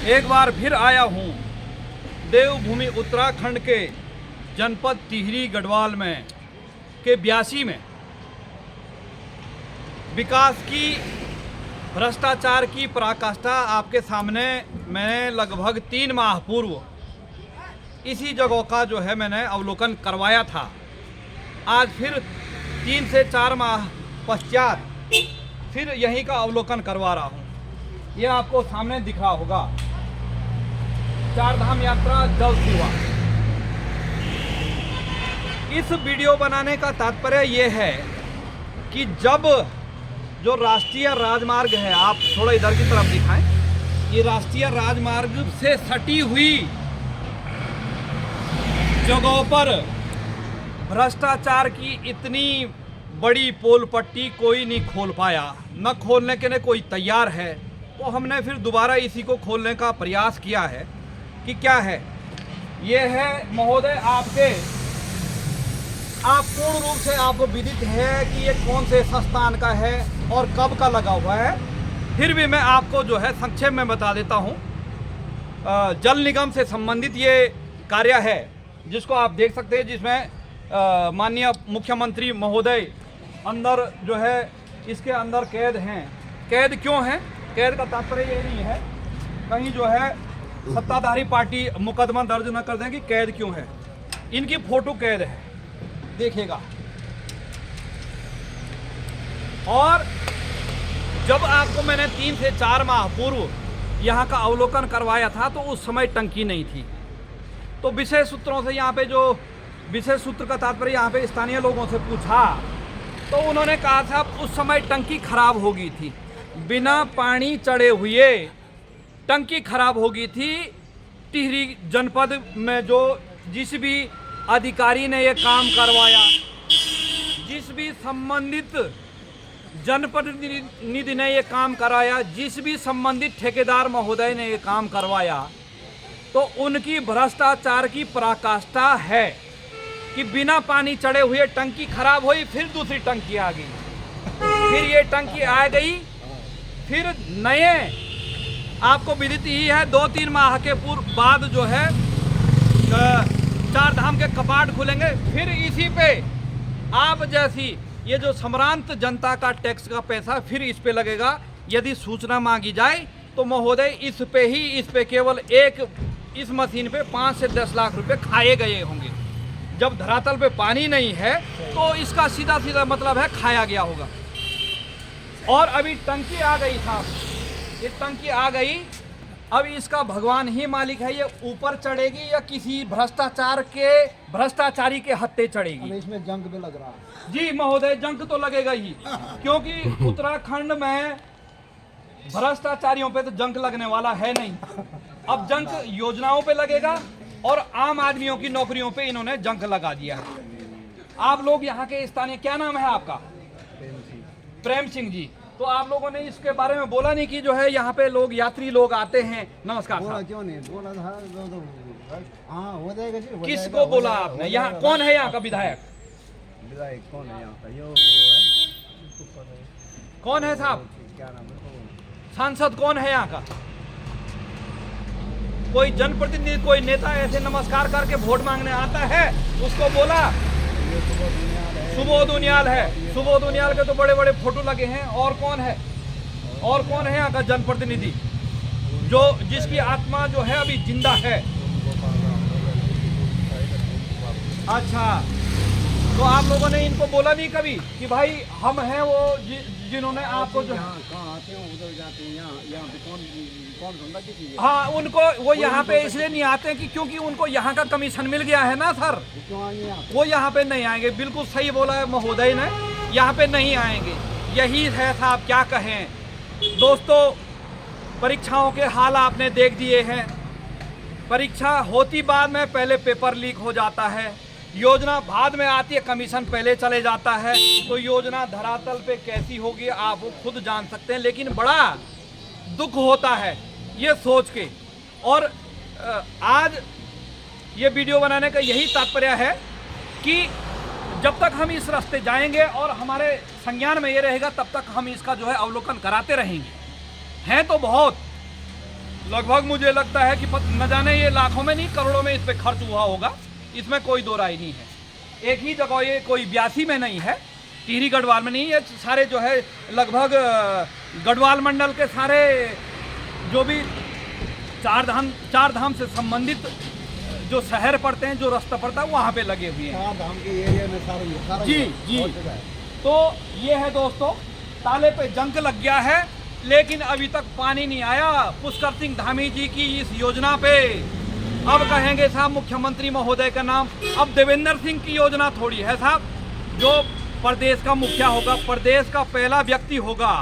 एक बार फिर आया हूँ देवभूमि उत्तराखंड के जनपद टिहरी गढ़वाल में के ब्यासी में विकास की भ्रष्टाचार की पराकाष्ठा आपके सामने मैंने लगभग 3 माह पूर्व इसी जगह का जो है मैंने अवलोकन करवाया था। आज फिर 3 से 4 माह पश्चात फिर यहीं का अवलोकन करवा रहा हूँ। यह आपको सामने दिख रहा होगा, चार धाम यात्रा जल सेवा। इस वीडियो बनाने का तात्पर्य यह है कि जब जो राष्ट्रीय राजमार्ग है, आप थोड़ा इधर की तरफ दिखाएं, ये राष्ट्रीय राजमार्ग से सटी हुई जगहों पर भ्रष्टाचार की इतनी बड़ी पोल पट्टी कोई नहीं खोल पाया, न खोलने के लिए कोई तैयार है। तो हमने फिर दोबारा इसी को खोलने का प्रयास किया है कि क्या है ये है। महोदय आप पूर्ण रूप से आपको विदित है कि ये कौन से संस्थान का है और कब का लगा हुआ है। फिर भी मैं आपको जो है संक्षेप में बता देता हूँ। जल निगम से संबंधित ये कार्य है जिसको आप देख सकते हैं, जिसमें माननीय मुख्यमंत्री महोदय अंदर जो है इसके अंदर कैद हैं। कैद क्यों हैं? कैद का तात्पर्य ये नहीं है कहीं जो है सत्ताधारी पार्टी मुकदमा दर्ज न कर दें कि कैद क्यों है। इनकी फोटो कैद है, देखिएगा। और जब आपको मैंने 3 से 4 माह पूर्व यहाँ का अवलोकन करवाया था तो उस समय टंकी नहीं थी। तो विशेष सूत्रों से यहाँ पे जो विशेष सूत्र का तात्पर्य यहाँ पे स्थानीय लोगों से पूछा तो उन्होंने कहा था उस समय टंकी खराब हो गई थी, बिना पानी चढ़े हुए टंकी खराब हो गई थी। टिहरी जनपद में जो जिस भी अधिकारी ने ये काम करवाया, जिस भी संबंधित जनप्रतिनिधि ने ये काम कराया, जिस भी संबंधित ठेकेदार महोदय ने ये काम करवाया, तो उनकी भ्रष्टाचार की पराकाष्ठा है कि बिना पानी चढ़े हुए टंकी खराब हुई, फिर दूसरी टंकी आ गई, फिर ये टंकी आ गई, फिर नए आपको विदित ही है 2-3 माह के पूर्व बाद जो है 4 धाम के कपाट खुलेंगे। फिर इसी पे आप जैसी ये जो सम्रांत जनता का टैक्स का पैसा फिर इस पे लगेगा। यदि सूचना मांगी जाए तो महोदय इस पे केवल इस मशीन पे 5 से 10 लाख रुपए खाए गए होंगे। जब धरातल पे पानी नहीं है तो इसका सीधा सीधा मतलब है खाया गया होगा। और अभी टंकी आ गई साहब, ये टंकी आ गई, अब इसका भगवान ही मालिक है, ये ऊपर चढ़ेगी या किसी भ्रष्टाचारी के हत्थे चढ़ेगी। इसमें जंग भी लग रहा है। जी महोदय, जंग तो लगेगा ही, क्योंकि उत्तराखंड में भ्रष्टाचारियों पे तो जंग लगने वाला है नहीं। अब जंग योजनाओं पे लगेगा और आम आदमियों की नौकरियों पे इन्होंने जंग लगा दिया है। आप लोग यहाँ के स्थानीय, क्या नाम है आपका? प्रेम सिंह जी। तो आप लोगों ने इसके बारे में बोला नहीं कि जो है यहाँ पे लोग यात्री लोग आते हैं? नमस्कार। बोला क्यों नहीं? बोला था हाँ हो जाएगा जी। किसको बोला आपने? यहाँ कौन है यहाँ का विधायक? विधायक कौन है यहाँ का? यो कौन है साहब? क्या नाम है? सांसद कौन है यहाँ का? कोई जनप्रतिनिधि, कोई नेता ऐसे नमस्कार करके वोट मांगने आता है? उसको बोला सुबोध उनियाल है। सुबोध उनियाल के तो बड़े बड़े फोटो लगे हैं। और कौन है? और कौन है यहाँ का जनप्रतिनिधि जो जिसकी आत्मा जो है अभी जिंदा है? अच्छा, तो आप लोगों ने इनको बोला नहीं कभी कि भाई हम हैं वो जिन्होंने आपको जो कहाँ आते हैं उधर जाते हैं, यहाँ पे कौन सुनता किसी? हाँ, उनको वो यहाँ पे इसलिए नहीं आते हैं कि क्योंकि उनको यहाँ का कमीशन मिल गया है ना सर। क्यों आएंगे? वो यहाँ पे नहीं आएंगे। बिल्कुल सही बोला है महोदय ने, यहाँ पे नहीं आएंगे। यही है साहब, क्या कहें दोस्तों। परीक्षाओं के हाल आपने देख दिए हैं। परीक्षा होती बाद में, पहले पेपर लीक हो जाता है, योजना बाद में आती है, कमीशन पहले चले जाता है। तो योजना धरातल पे कैसी होगी आप वो खुद जान सकते हैं। लेकिन बड़ा दुख होता है ये सोच के। और आज ये वीडियो बनाने का यही तात्पर्य है कि जब तक हम इस रास्ते जाएंगे और हमारे संज्ञान में ये रहेगा तब तक हम इसका जो है अवलोकन कराते रहेंगे। हैं तो बहुत, लगभग मुझे लगता है कि न जाने ये लाखों में नहीं करोड़ों में इस पे खर्च हुआ होगा, इसमें कोई दो राय नहीं है। एक ही जगह, ये कोई 82 में नहीं है, टिहरी गढ़वाल में नहीं, ये सारे जो है लगभग गढ़वाल मंडल के सारे जो भी चार धाम से संबंधित जो शहर पड़ते हैं, जो रास्ता पड़ता है, वहाँ पे लगे हुए हैं। चार धाम के एरिया में सारा जी जी। तो ये है दोस्तों, ताले पे जंग लग गया है, लेकिन अभी तक पानी नहीं आया। पुष्कर सिंह धामी जी की इस योजना पे अब कहेंगे साहब मुख्यमंत्री महोदय का नाम, अब देवेंद्र सिंह की योजना थोड़ी है साहब। जो प्रदेश का मुखिया होगा, प्रदेश का पहला व्यक्ति होगा,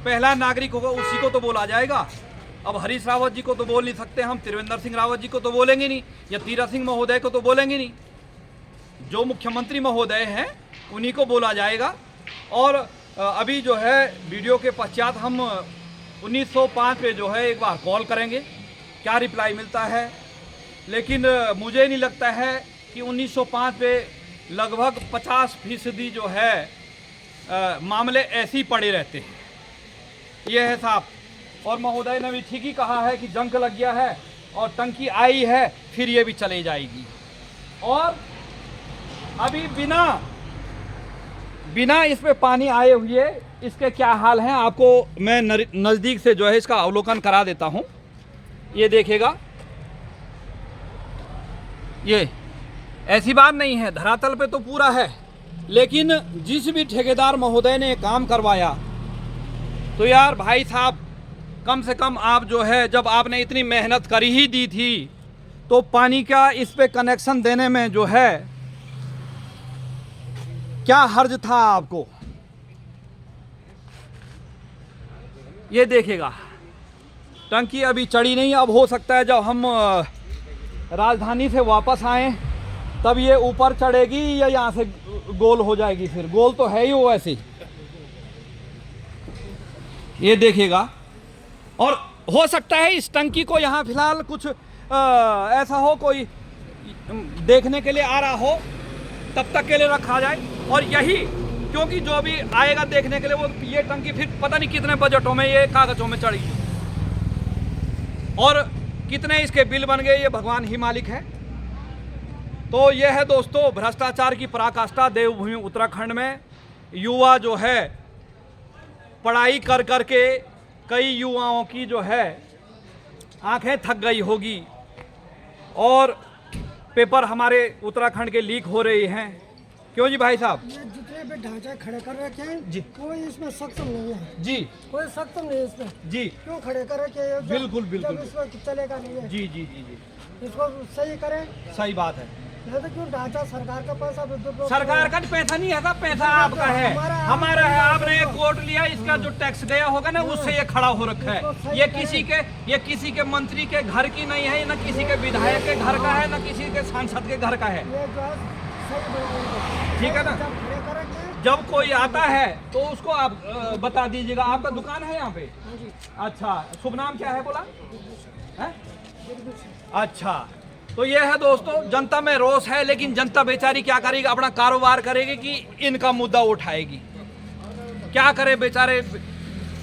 पहला नागरिक होगा, उसी को तो बोला जाएगा। अब हरीश रावत जी को तो बोल नहीं सकते हम, त्रिवेंद्र सिंह रावत जी को तो बोलेंगे नहीं, या तीरथ सिंह महोदय को तो बोलेंगे नहीं। जो मुख्यमंत्री महोदय हैं उन्हीं को बोला जाएगा। और अभी जो है वीडियो के पश्चात हम 1905 पे जो है एक बार कॉल करेंगे, क्या रिप्लाई मिलता है। लेकिन मुझे नहीं लगता है कि 1905 पे लगभग 50% जो है मामले ऐसे ही पड़े रहते हैं। ये है साहब, और महोदय ने भी ठीक ही कहा है कि जंग लग गया है और टंकी आई है, फिर ये भी चले जाएगी। और अभी बिना इस पे पानी आए हुए इसके क्या हाल हैं, आपको मैं नज़दीक से जो है इसका अवलोकन करा देता हूँ। ये देखिएगा, ये ऐसी बात नहीं है, धरातल पे तो पूरा है, लेकिन जिस भी ठेकेदार महोदय ने काम करवाया, तो यार भाई साहब कम से कम आप जो है, जब आपने इतनी मेहनत कर ही दी थी, तो पानी का इस पे कनेक्शन देने में जो है क्या हर्ज था आपको। ये देखिएगा, टंकी अभी चढ़ी नहीं। अब हो सकता है जब हम राजधानी से वापस आएं तब ये ऊपर चढ़ेगी, या यहाँ से गोल हो जाएगी। फिर गोल तो है ही वो ऐसे। ये देखिएगा, और हो सकता है इस टंकी को यहाँ फिलहाल कुछ ऐसा हो, कोई देखने के लिए आ रहा हो, तब तक के लिए रखा जाए। और यही, क्योंकि जो भी आएगा देखने के लिए, वो ये टंकी फिर पता नहीं कितने बजटों में, ये कागजों में चढ़ी, और कितने इसके बिल बन गए, ये भगवान ही मालिक है। तो ये है दोस्तों भ्रष्टाचार की पराकाष्ठा देवभूमि उत्तराखंड में। युवा जो है पढ़ाई कर करके, कई युवाओं की जो है आंखें थक गई होगी, और पेपर हमारे उत्तराखंड के लीक हो रहे हैं। क्यों जी भाई साहब? ये जितने भी ढांचे खड़े कर रखे हैं जी, कोई इसमें सक्षम नहीं है जी, कोई सक्षम नहीं है इसमें। जी क्यों खड़े कर रखे हैं? बिल्कुल बिल्कुल, जब इसमें चलेगा नहीं है। जी जी जी जी, इसको सही करें। सही बात है। नहीं तो क्यों ढांचा सरकार का पैसा दुरुपयोग सरकार का पैसा नहीं है साहब, पैसा आपका है, हमारा है। आपने एक कोर्ट लिया, इसका जो टैक्स गया होगा ना, उससे ये खड़ा हो रखा है। ये किसी के मंत्री के घर की नहीं है, न किसी के विधायक के घर का है, न किसी के सांसद के घर का है। ये जो है सही बनाएंगे। ठीक है ना? जब खड़े करेंगे, जब कोई आता है तो उसको आप बता दीजिएगा। आपका दुकान है यहाँ पे? अच्छा, शुभ नाम क्या है बोला है? अच्छा, तो ये है दोस्तों, जनता में रोष है, लेकिन जनता बेचारी क्या करेगी? अपना कारोबार करेगी कि इनका मुद्दा उठाएगी? क्या करे बेचारे।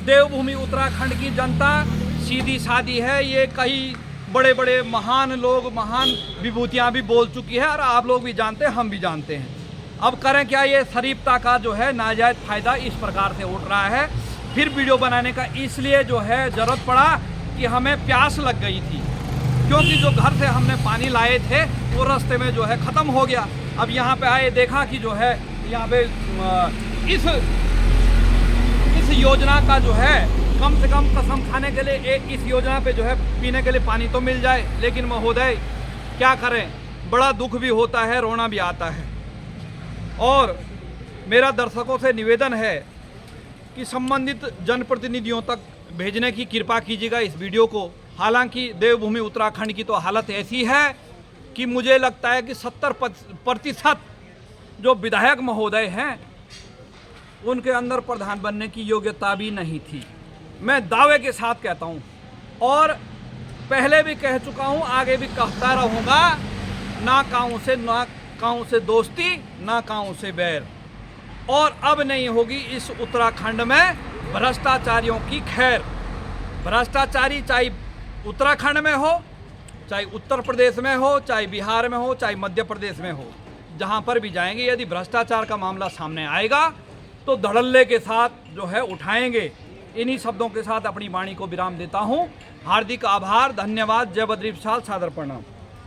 देवभूमि उत्तराखंड की जनता सीधी सादी है। ये कई बड़े बड़े महान लोग, महान विभूतियां भी बोल चुकी है, और आप लोग भी जानते हैं, हम भी जानते हैं। अब करें क्या? ये शरीफता का जो है नाजायज फायदा इस प्रकार से उठ रहा है। फिर वीडियो बनाने का इसलिए जो है जरूरत पड़ा कि हमें प्यास लग गई थी, क्योंकि जो घर से हमने पानी लाए थे वो रास्ते में जो है ख़त्म हो गया। अब यहाँ पे आए, देखा कि जो है यहाँ पे इस योजना का जो है कम से कम कसम खाने के लिए इस योजना पे जो है पीने के लिए पानी तो मिल जाए। लेकिन महोदय क्या करें, बड़ा दुख भी होता है, रोना भी आता है। और मेरा दर्शकों से निवेदन है कि संबंधित जनप्रतिनिधियों तक भेजने की कृपा कीजिएगा इस वीडियो को। हालांकि देवभूमि उत्तराखंड की तो हालत ऐसी है कि मुझे लगता है कि 70% जो विधायक महोदय हैं उनके अंदर प्रधान बनने की योग्यता भी नहीं थी। मैं दावे के साथ कहता हूं, और पहले भी कह चुका हूं, आगे भी कहता रहूँगा, ना काऊ से दोस्ती, ना काऊ से बैर। और अब नहीं होगी इस उत्तराखंड में भ्रष्टाचारियों की खैर। भ्रष्टाचारी चाहे उत्तराखंड में हो, चाहे उत्तर प्रदेश में हो, चाहे बिहार में हो, चाहे मध्य प्रदेश में हो, जहां पर भी जाएंगे यदि भ्रष्टाचार का मामला सामने आएगा तो धड़ल्ले के साथ जो है उठाएंगे। इन्हीं शब्दों के साथ अपनी वाणी को विराम देता हूं। हार्दिक आभार, धन्यवाद, जय बद्री विशाल, सादर प्रणाम।